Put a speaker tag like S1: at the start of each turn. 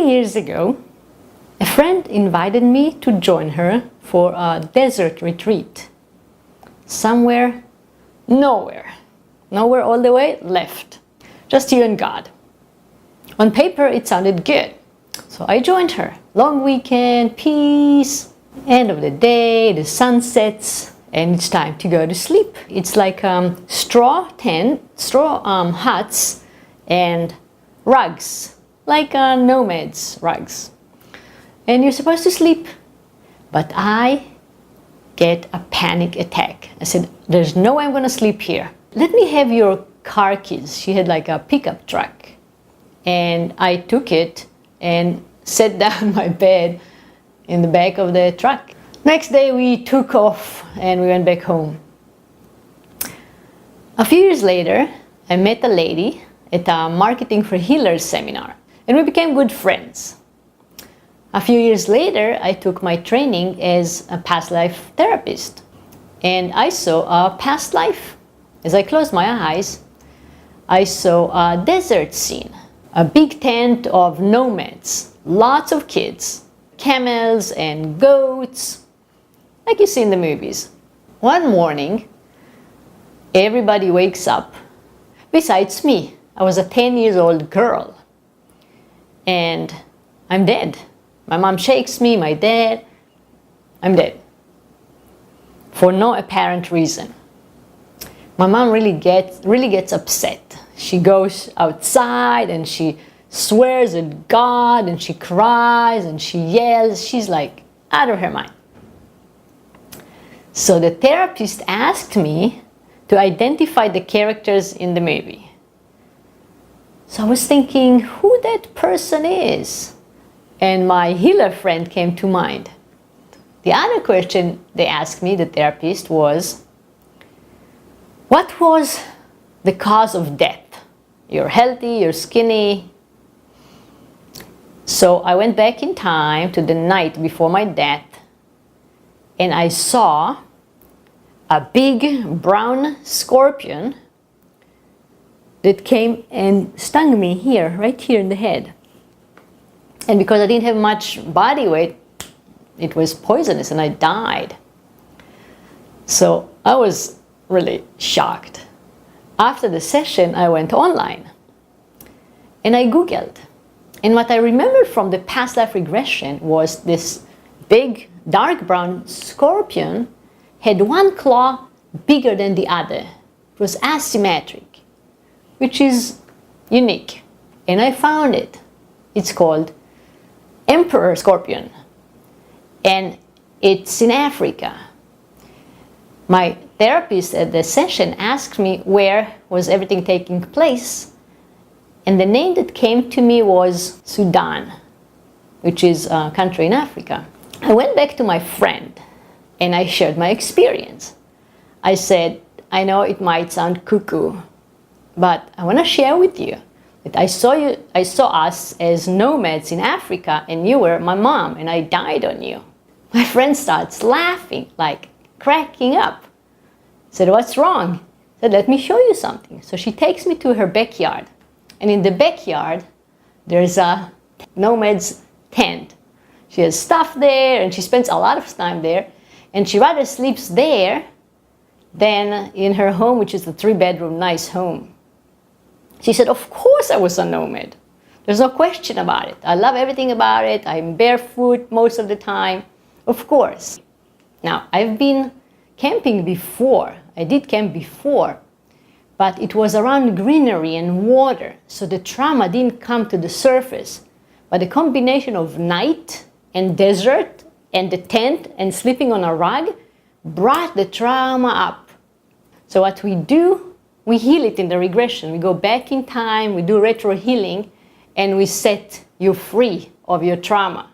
S1: years ago, a friend invited me to join her for a desert retreat. Somewhere, nowhere. Nowhere all the way, left. Just you and God. On paper, it sounded good. So I joined her. Long weekend, peace. End of the day, the sun sets, and it's time to go to sleep. It's like straw huts and rugs, like nomads rugs. And you're supposed to sleep. But I get a panic attack. I said, there's no way I'm going to sleep here. Let me have your car keys. She had like a pickup truck. And I took it and sat down my bed in the back of the truck. Next day we took off and we went back home. A few years later, I met a lady at a Marketing for Healers seminar, and we became good friends. A few years later, I took my training as a past life therapist, and I saw a past life. As I closed my eyes, I saw a desert scene, a big tent of nomads, lots of kids, camels and goats, like you see in the movies. One morning, everybody wakes up, besides me. I was a 10-year-old girl, and I'm dead. My mom shakes me, my dad, I'm dead. For no apparent reason. My mom really gets upset. She goes outside and she swears at God and she cries and she yells. She's like out of her mind. So the therapist asked me to identify the characters in the movie. So I was thinking who that person is. And my healer friend came to mind. The other question they asked me, the therapist, was, what was the cause of death? You're healthy, you're skinny. So I went back in time to the night before my death, and I saw a big brown scorpion that came and stung me here, right here in the head. And because I didn't have much body weight, it was poisonous and I died. So I was really shocked. After the session, I went online and I Googled. And what I remembered from the past life regression was this big dark brown scorpion had one claw bigger than the other. It was asymmetric, which is unique. And I found it. It's called Emperor Scorpion, and it's in Africa. My therapist at the session asked me where was everything taking place, and the name that came to me was Sudan, which is a country in Africa. I went back to my friend and I shared my experience. I said, I know it might sound cuckoo, but I want to share with you that I saw us as nomads in Africa, and you were my mom, and I died on you. My friend starts laughing, like cracking up. I said, what's wrong? I said, let me show you something. So she takes me to her backyard, and in the backyard there's a nomad's tent. She has stuff there, and she spends a lot of time there, and she rather sleeps there than in her home, which is a 3-bedroom nice home. She said, of course I was a nomad. There's no question about it. I love everything about it. I'm barefoot most of the time. Of course. Now, I've been camping before. I did camp before. But it was around greenery and water. So the trauma didn't come to the surface. But the combination of night and desert and the tent and sleeping on a rug brought the trauma up. So what we do, we heal it in the regression. We go back in time, we do retro healing, and we set you free of your trauma.